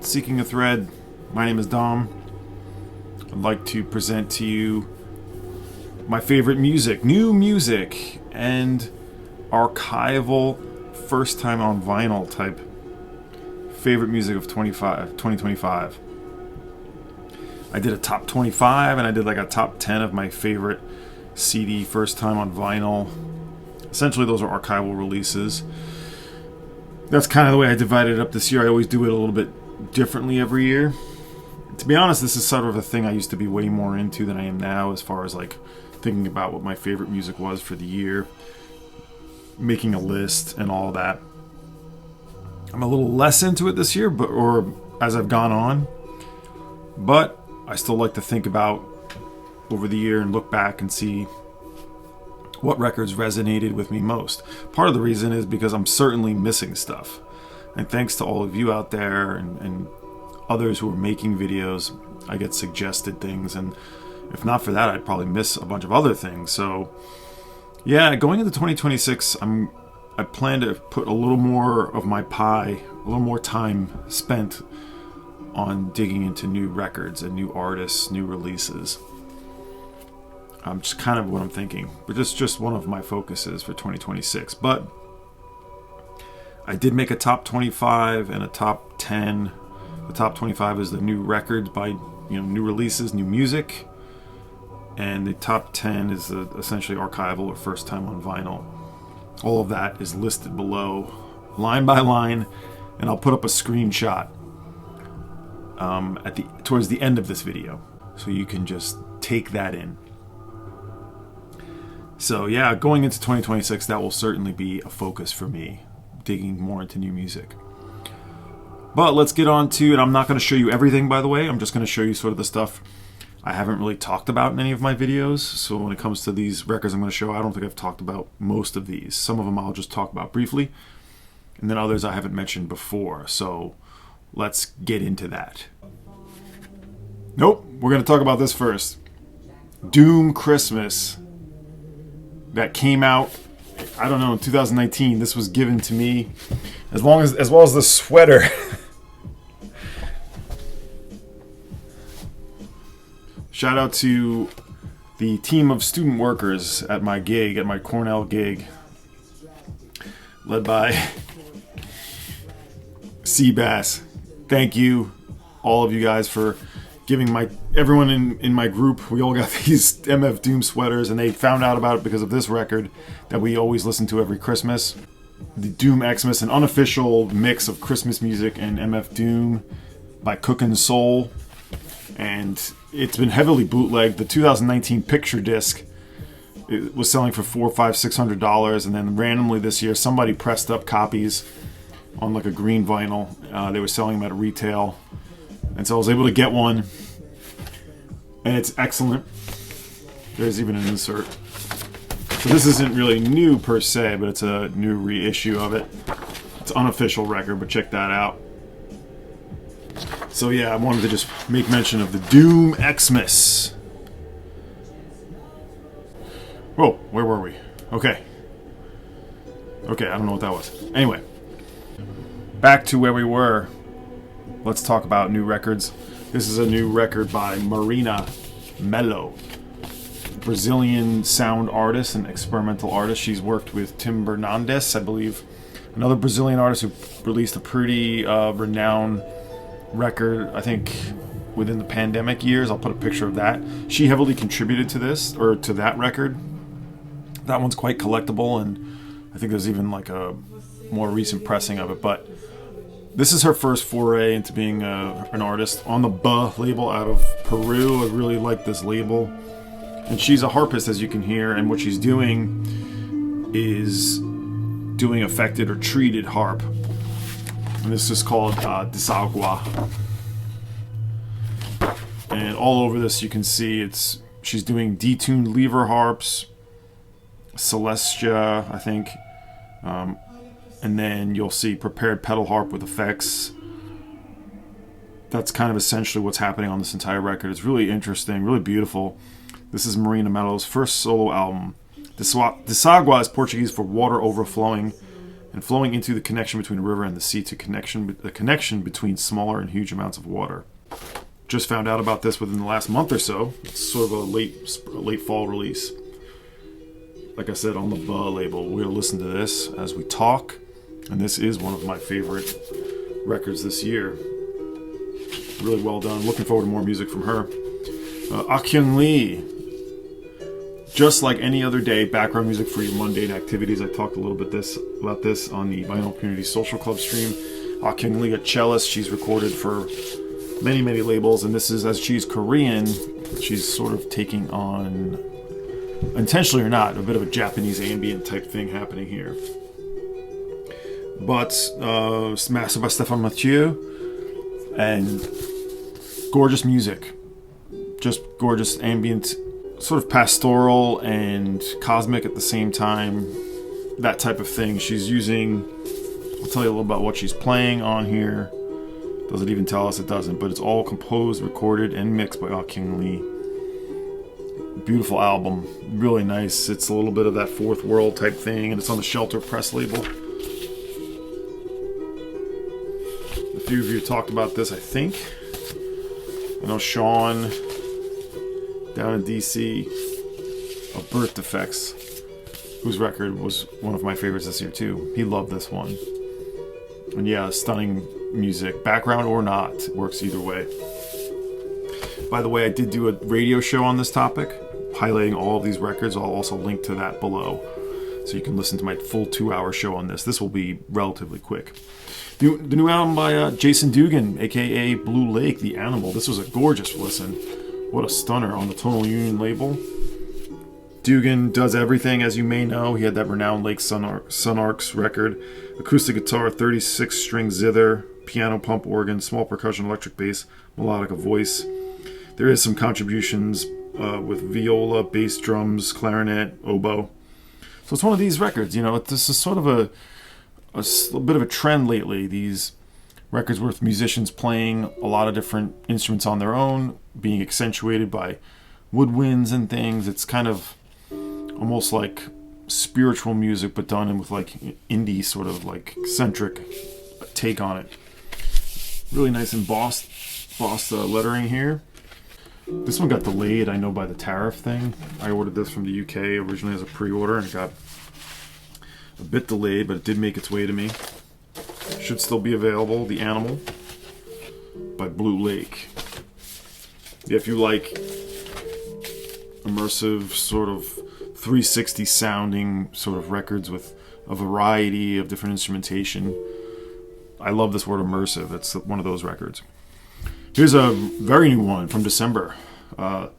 Seeking a Thread. My name is Dom. I'd like to present to you my favorite music, new music, and archival, first time on vinyl type favorite music of 2025. I did a top 25 and I did like a top 10 of my favorite CD first time on vinyl. Essentially those are archival releases. That's kind of the way I divided it up this year. I always do it a little bit differently every year. To be honest, this is sort of a thing I used to be way more into than I am now, as far as like thinking about what my favorite music was for the year, making a list and all that. I'm a little less into it this year, or as I've gone on, but I still like to think about over the year and look back and see what records resonated with me most. Part of the reason is because I'm certainly missing stuff. And thanks to all of you out there and others who are making videos, I get suggested things. And if not for that, I'd probably miss a bunch of other things. So yeah, going into 2026, I plan to put a little more of my pie, a little more time spent on digging into new records and new artists, new releases. Just kind of what I'm thinking, but just one of my focuses for 2026. But I did make a top 25 and a top 10. The top 25 is the new records by new releases, new music, and the top 10 is essentially archival or first time on vinyl. All of that is listed below, line by line, and I'll put up a screenshot towards the end of this video, so you can just take that in. So yeah, going into 2026, that will certainly be a focus for me, digging more into new music. But let's get on to it. I'm not going to show you everything, by the way. I'm just going to show you sort of the stuff I haven't really talked about in any of my videos. So when it comes to these records I'm going to show, I don't think I've talked about most of these. Some of them I'll just talk about briefly, and then others I haven't mentioned before. So let's get into that. Nope, we're going to talk about this first. Doom Christmas. That came out, I don't know, in 2019. This was given to me, as well as the sweater. Shout out to the team of student workers at my Cornell gig, led by Seabass. Thank you, all of you guys, for giving everyone in my group. We all got these MF Doom sweaters, and they found out about it because of this record that we always listen to every Christmas. The Doom Xmas, an unofficial mix of Christmas music and MF Doom by Cookin' Soul. And it's been heavily bootlegged. The 2019 picture disc, it was selling for $400, $500, $600, and then randomly this year somebody pressed up copies on like a green vinyl. They were selling them at retail, and so I was able to get one, and it's excellent. There's even an insert. So this isn't really new per se, but it's a new reissue of it. It's an unofficial record, but check that out. So yeah, I wanted to just make mention of the Doom Xmas. Whoa, where were we? Okay, I don't know what that was. Anyway, back to where we were. Let's talk about new records. This is a new record by Marina, Mello, Brazilian sound artist and experimental artist. She's worked with Tim Bernardes, I believe, another Brazilian artist who released a pretty renowned record, I think, within the pandemic years. I'll put a picture of that. She heavily contributed to this, or to that record. That one's quite collectible, and I think there's even like a more recent pressing of it, but this is her first foray into being an artist on the Buh label out of Peru. I really like this label. And she's a harpist, as you can hear, and what she's doing is doing affected or treated harp. And this is called Deságua. And all over this you can see she's doing detuned lever harps, Celestia, I think. And then you'll see prepared pedal harp with effects. That's kind of essentially what's happening on this entire record. It's really interesting, really beautiful. This is Marina Mello's first solo album. Deságua is Portuguese for water overflowing, and flowing into the connection between a river and the sea to the connection between smaller and huge amounts of water. Just found out about this within the last month or so. It's sort of a late fall release. Like I said, on the label. We're going to listen to this as we talk, and this is one of my favorite records this year. Really well done. Looking forward to more music from her. Akyung Lee. Just like any other day, background music for your mundane activities. I talked a little bit about this on the Vinyl Community Social Club stream. Akyung Lee, a cellist. She's recorded for many, many labels, and this is, as she's Korean, she's sort of taking on, intentionally or not, a bit of a Japanese ambient type thing happening here. But mastered by Stéphane Mathieu, and gorgeous music. Just gorgeous ambient, sort of pastoral and cosmic at the same time. That type of thing. She's using, I'll tell you a little about what she's playing on here. Does it even tell us? It doesn't, but it's all composed, recorded, and mixed by Akyung Lee. Beautiful album, really nice. It's a little bit of that fourth world type thing, and it's on the Shelter Press label. A few of you talked about this, I think. I know Sean down in DC of Birth Defects, whose record was one of my favorites this year too. He loved this one. And yeah, stunning music, background or not, works either way. By the way, I did do a radio show on this topic, highlighting all of these records. I'll also link to that below, so you can listen to my full 2-hour show on this. This will be relatively quick. The new album by Jason Dugan, aka Blue Lake, The Animal. This was a gorgeous listen. What a stunner on the Tonal Union label. Dugan does everything, as you may know. He had that renowned Lake Sunarks record. Acoustic guitar, 36-string zither, piano, pump organ, small percussion, electric bass, melodica voice. There is some contributions with viola, bass drums, clarinet, oboe. So it's one of these records, you know, this is sort of a bit of a trend lately. These records with musicians playing a lot of different instruments on their own, being accentuated by woodwinds and things. It's kind of almost like spiritual music, but done with like indie sort of like eccentric take on it. Really nice embossed lettering here. This one got delayed, I know, by the tariff thing. I ordered this from the UK originally as a pre-order, and it got a bit delayed, but it did make its way to me. Should still be available. The Animal by Blue Lake. Yeah, if you like immersive sort of 360 sounding sort of records with a variety of different instrumentation, I love this word immersive. It's one of those records. Here's a very new one from December. Mashu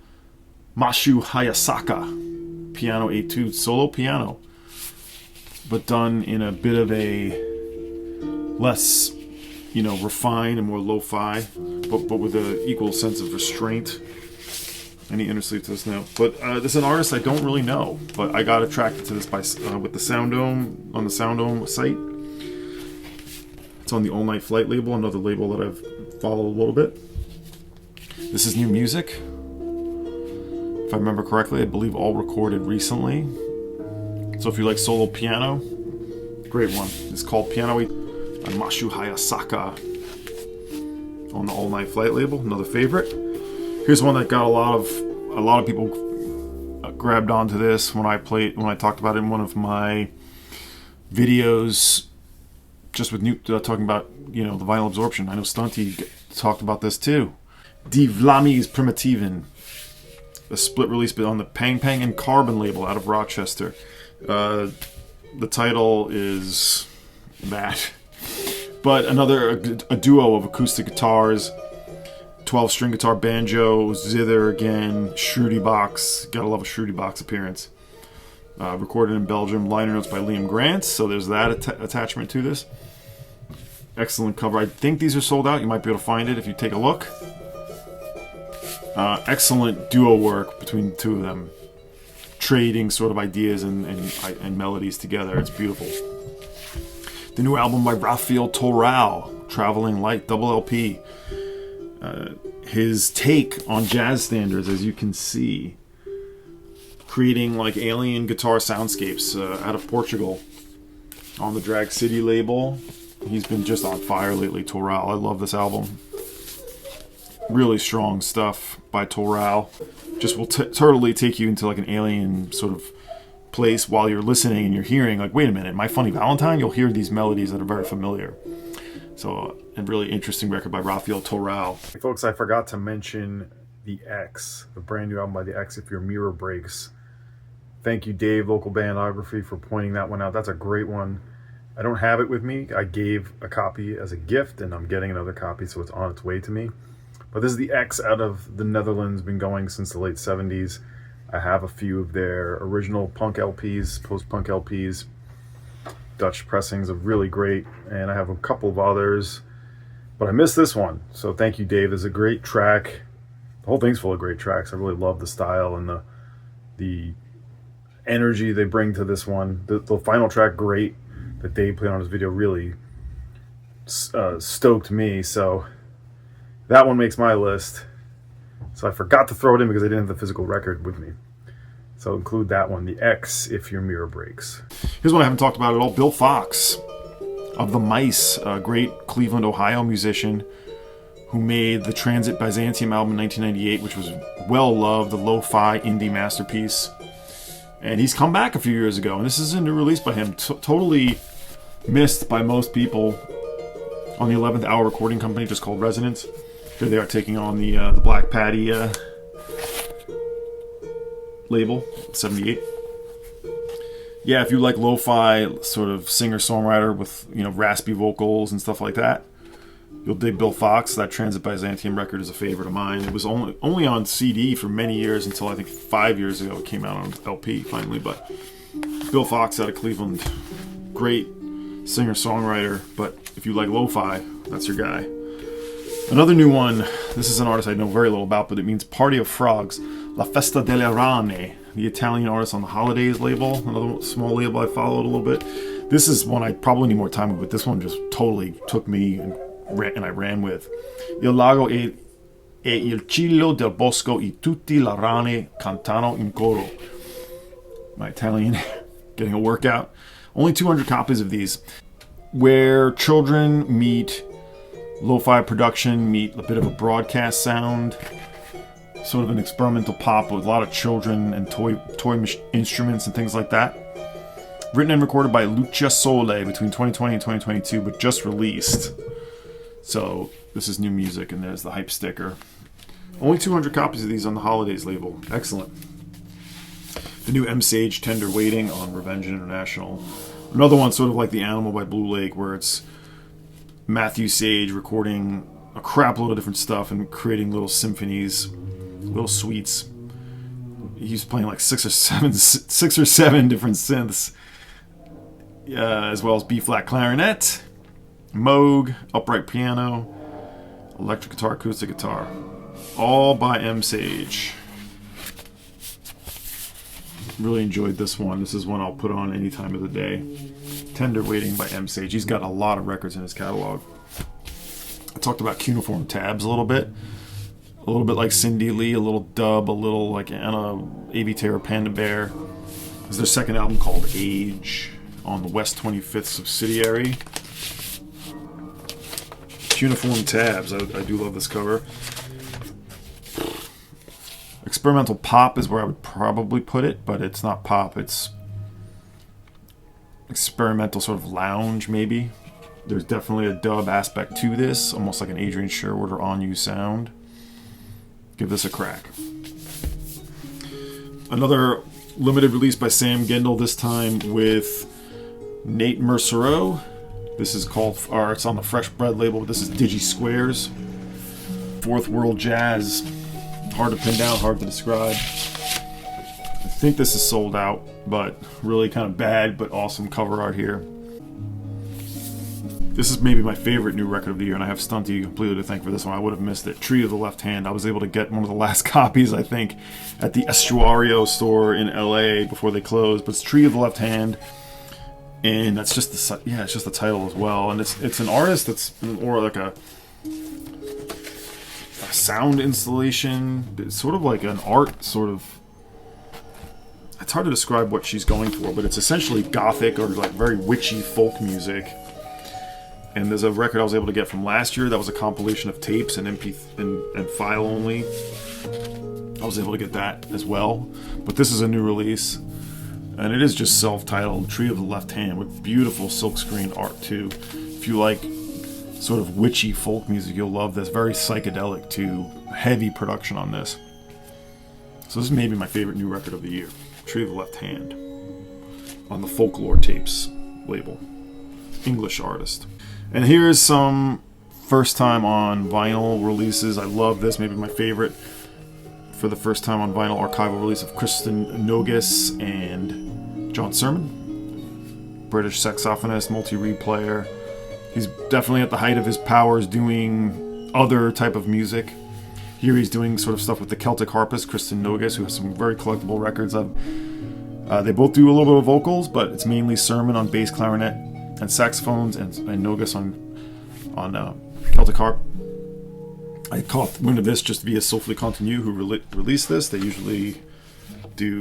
Hayasaka, piano etude, solo piano, but done in a bit of a less, refined and more lo-fi, but with an equal sense of restraint. Any intersleeve to this now. But this is an artist I don't really know, but I got attracted to this with the Sound Dome, on the Sound Dome site. It's on the All Night Flight label, another label that I've followed a little bit. This is new music. If I remember correctly, I believe all recorded recently. So if you like solo piano, great one. It's called Piano by Mashu Hayasaka on the All Night Flight label, another favorite. Here's one that got a lot of people grabbed onto this when I talked about it in one of my videos, just with talking about the vinyl absorption. I know Stunty talked about this too. Die Vlamies Primitiven, a split release on the Pang Pang and Carbon label out of Rochester. The title is that, but a duo of acoustic guitars, 12-string guitar, banjo, zither again, Shruti box. Gotta love a Shruti box appearance. Recorded in Belgium. Liner notes by Liam Grant. So there's that attachment to this. Excellent cover. I think these are sold out. You might be able to find it if you take a look. Excellent duo work between the two of them, trading sort of ideas and melodies together. It's beautiful. The new album by Rafael Toral, Traveling Light, double LP. His take on jazz standards, as you can see, creating like alien guitar soundscapes out of Portugal. on the Drag City label. He's been just on fire lately, Toral. I love this album. Really strong stuff by Toral. Just will totally take you into like an alien sort of place while you're listening and you're hearing like, wait a minute, My Funny Valentine? You'll hear these melodies that are very familiar. So a really interesting record by Rafael Toral. Hey folks, I forgot to mention The X, the brand new album by The X, If Your Mirror Breaks. Thank you, Dave, Local Bandography, for pointing that one out. That's a great one. I don't have it with me. I gave a copy as a gift, and I'm getting another copy, so it's on its way to me. But this is The X out of the Netherlands, been going since the late 70s. I have a few of their original punk LPs, post-punk LPs. Dutch pressings are really great, and I have a couple of others. But I missed this one, so thank you, Dave. There's a great track. The whole thing's full of great tracks. I really love the style and the energy they bring to this one. The final track, great, that Dave played on his video, really stoked me. So that one makes my list. So I forgot to throw it in because I didn't have the physical record with me. So include that one, The X, If Your Mirror Breaks. Here's one I haven't talked about at all. Bill Fox of The Mice, a great Cleveland, Ohio musician who made the Transit Byzantium album in 1998, which was well-loved, a lo-fi indie masterpiece. And he's come back a few years ago, and this is a new release by him, totally missed by most people on the 11th Hour Recording Company, just called Resonance. Here they are taking on the Black Patty label, 78. Yeah, if you like lo-fi sort of singer-songwriter with, you know, raspy vocals and stuff like that, you'll dig Bill Fox. That Transit Byzantium record is a favorite of mine. It was only on CD for many years until I think 5 years ago it came out on LP finally. But Bill Fox out of Cleveland, great singer-songwriter. But if you like lo-fi, that's your guy. Another new one. This is an artist I know very little about, but it means Party of Frogs. La Festa Delle Rane, the Italian artist on the Holiays label, another small label I followed a little bit. This is one I probably need more time with, but this one just totally took me and I ran with. Il Lago e il Cielo del Bosco e Tutte la Rane Cantano in Coro. My Italian getting a workout. Only 200 copies of these. Where children meet lo-fi production, meet a bit of a broadcast sound, sort of an experimental pop with a lot of children and toy instruments and things like that. Written and recorded by Lucia Sole between 2020 and 2022, but just released. So this is new music, and there's the hype sticker. Only 200 copies of these on the Holidays label. Excellent. The new M. Sage, Tender Waiting on Revenge International. Another one sort of like The Animal by Blue Lake, where it's Matthew Sage recording a crap load of different stuff and creating little symphonies, little suites. He's playing like six or seven different synths, as well as B-flat clarinet, Moog, upright piano, electric guitar, acoustic guitar, all by M. Sage. Really enjoyed this one. This is one I'll put on any time of the day. Tender Waiting by M. Sage. He's got a lot of records in his catalog. I talked about cuneiform tabs a little bit like Cindy Lee, a little dub, a little like Anna A.V. Terror Panda Bear. This is their second album called Age on the West 25th subsidiary. Cuneiform tabs. I do love this cover. Experimental pop is where I would probably put it, but it's not pop. It's experimental sort of lounge, maybe. There's definitely a dub aspect to this, almost like an Adrian Sherwood or On You sound. Give this a crack. Another limited release by Sam Gendel, this time with Nate Mercereau. This is called, or it's on the Fresh Bread label, but this is Digi-Squires. Fourth World Jazz. Hard to pin down, hard to describe. I think this is sold out, but really kind of bad, but awesome cover art here. This is maybe my favorite new record of the year, and I have Stunty completely to thank for this one. I would have missed it. Tree of the Left Hand. I was able to get one of the last copies, I think, at the Estuario store in LA before they closed. But it's Tree of the Left Hand, and that's just it's just the title as well. And it's an artist that's more like a sound installation. It's sort of like an art sort of. it's hard to describe what she's going for, but it's essentially gothic or like very witchy folk music. And there's a record I was able to get from last year that was a compilation of tapes and and file only. I was able to get that as well. But this is a new release, and it is just self-titled, Tree of the Left Hand, with beautiful silkscreen art too. If you like sort of witchy folk music, you'll love this. Very psychedelic too. Heavy production on this. So this is maybe my favorite new record of the year. Tree of the Left Hand on the Folklore Tapes label. English artist. And here's some first time on vinyl releases. I love this, maybe my favorite. For the first time on vinyl, archival release of Kristen Nogus and John Sermon. British saxophonist, multi-reed player. He's definitely at the height of his powers doing other type of music. Here he's doing sort of stuff with the Celtic harpist, Kristen Nogus, who has some very collectible records. They both do a little bit of vocals, but it's mainly Sermon on bass clarinet and saxophones, and Nogus on Celtic harp. I caught wind of this just via Soulfully Continue, who released this. They usually do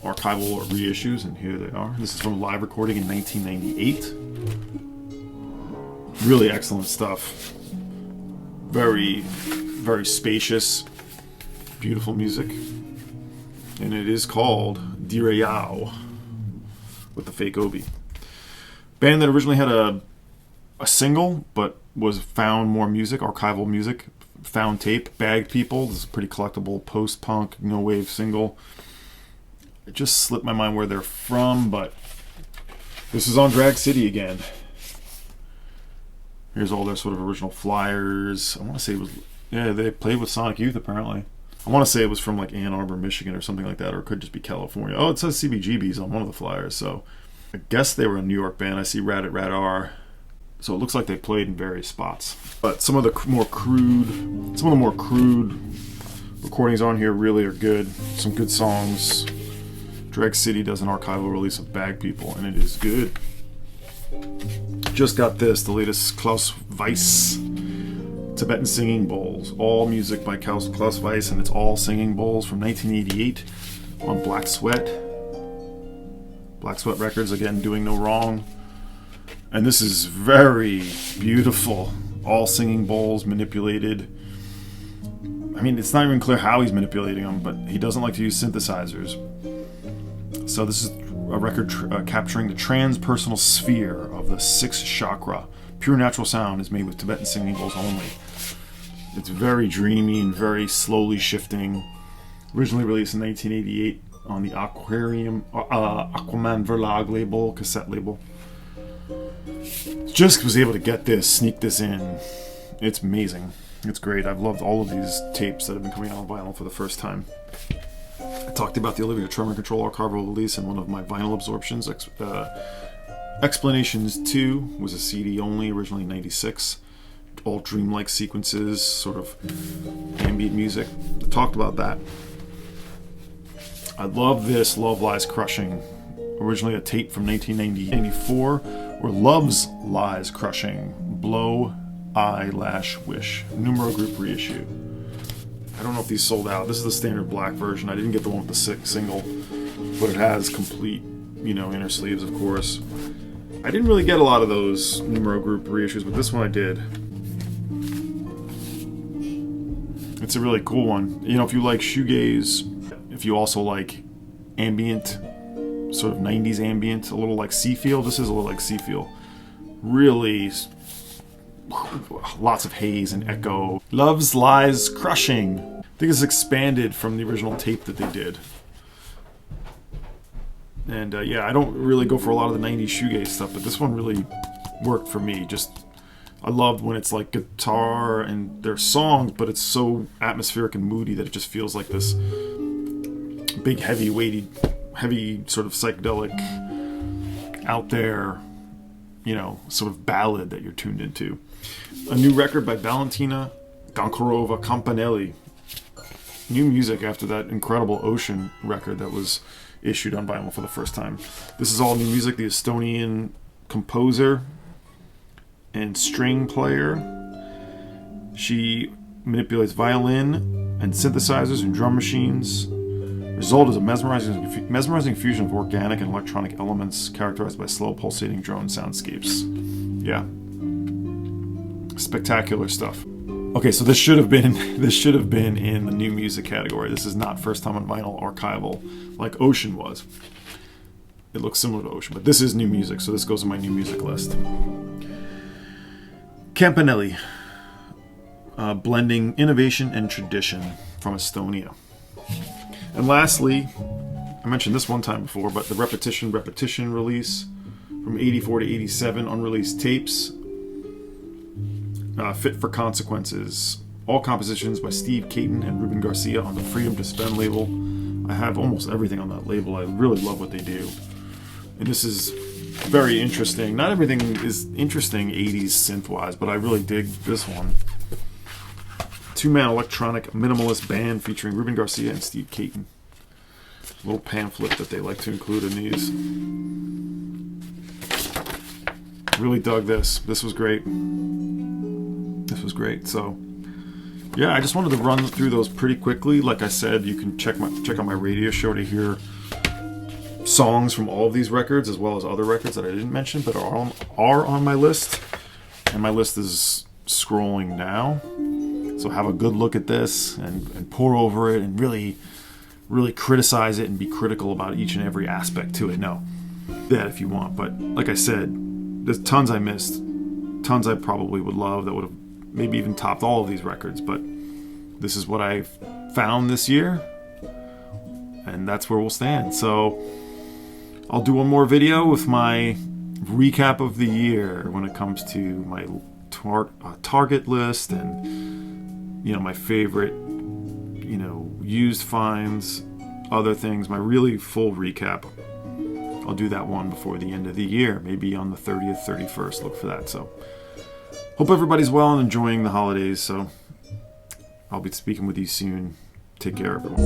archival or reissues, and here they are. This is from a live recording in 1998. Really excellent stuff. Very, very spacious, beautiful music. And it is called Direyao, with the fake Obi. Band that originally had a single, but was found more music, archival music, found tape, Bagged People. This is a pretty collectible post-punk, no-wave single. It just slipped my mind where they're from, but this is on Drag City again. Here's all their sort of original flyers. I want to say it was, yeah, they played with Sonic Youth apparently. I want to say it was from like Ann Arbor, Michigan or something like that, or it could just be California. Oh, it says CBGB's on one of the flyers, so I guess they were a New York band. I see Rad at Radar. So it looks like they played in various spots. But some of the more crude recordings on here really are good. Some good songs. Drag City does an archival release of Bag People, and it is good. Just got this, the latest Klaus Weiss Tibetan Singing Bowls. All music by Klaus Weiss, and it's all singing bowls from 1988 on Black Sweat. Black Sweat Records, again, doing no wrong. And this is very beautiful. All singing bowls, manipulated. I mean, it's not even clear how he's manipulating them, but he doesn't like to use synthesizers. So this is a record capturing the transpersonal sphere of the sixth chakra. Pure natural sound is made with Tibetan singing bowls only. It's very dreamy and very slowly shifting. Originally released in 1988 on the Aquaman Verlag label, cassette label. Just was able to get this, sneak this in. It's amazing. It's great. I've loved all of these tapes that have been coming out on vinyl for the first time. I talked about the Olivia Tremor Control archival release in one of my vinyl absorptions. Explanations 2 was a CD only, originally 96. All dreamlike sequences, sort of ambient music. I talked about that. I love this Love Lies Crushing. Originally a tape from 1994, where Love's Lies Crushing, Blow, Eyelash Wish. Numero Group reissue. I don't know if these sold out. This is the standard black version. I didn't get the one with the single, but it has complete, inner sleeves, of course. I didn't really get a lot of those Numero Group reissues, but this one I did. It's a really cool one. If you like shoegaze, if you also like ambient, sort of 90s ambient, a little like Seafeel. This is a little like Seafeel. Really lots of haze and echo. Love's Lies Crushing. I think it's expanded from the original tape that they did. And I don't really go for a lot of the 90s shoegaze stuff, but this one really worked for me. I loved when it's like guitar and there's songs, but it's so atmospheric and moody that it just feels like this big, heavy sort of psychedelic, out there, sort of ballad that you're tuned into. A new record by Valentina, Goncharova, Campanelli. New music after that incredible Ocean record that was issued on vinyl for the first time. This is all new music. The Estonian composer and string player. She manipulates violin and synthesizers and drum machines. Result is a mesmerizing fusion of organic and electronic elements characterized by slow pulsating drone soundscapes. Yeah. Spectacular stuff. Okay, so this should have been in the new music category. This is not first time on vinyl archival like Ocean was. It looks similar to Ocean, but this is new music, so this goes on my new music list. Campanelli, blending innovation and tradition from Estonia. And lastly, I mentioned this one time before, but the Repetition release from 84 to 87, unreleased tapes. Fit for Consequences. All compositions by Steve Caton and Ruben Garcia on the Freedom to Spend label. I have almost everything on that label. I really love what they do. And this is very interesting. Not everything is interesting 80s synth-wise, but I really dig this one. Two-man electronic minimalist band featuring Ruben Garcia and Steve Caton. Little pamphlet that they like to include in these. Really dug this. This was great. This was great. So, yeah, I just wanted to run through those pretty quickly. Like I said, you can check out my radio show to hear songs from all of these records, as well as other records that I didn't mention, but are on my list. And my list is scrolling now. So have a good look at this and pour over it and really criticize it and be critical about each and every aspect to it. No, that if you want. But like I said, there's tons I missed. Tons I probably would love that would have maybe even topped all of these records. But this is what I found this year. And that's where we'll stand. So I'll do one more video with my recap of the year when it comes to my target list and, you know, my favorite, you know, used finds, other things, my really full recap. I'll do that one before the end of the year, maybe on the 30th, 31st. Look for that. So hope everybody's well and enjoying the holidays. So I'll be speaking with you soon. Take care, everyone.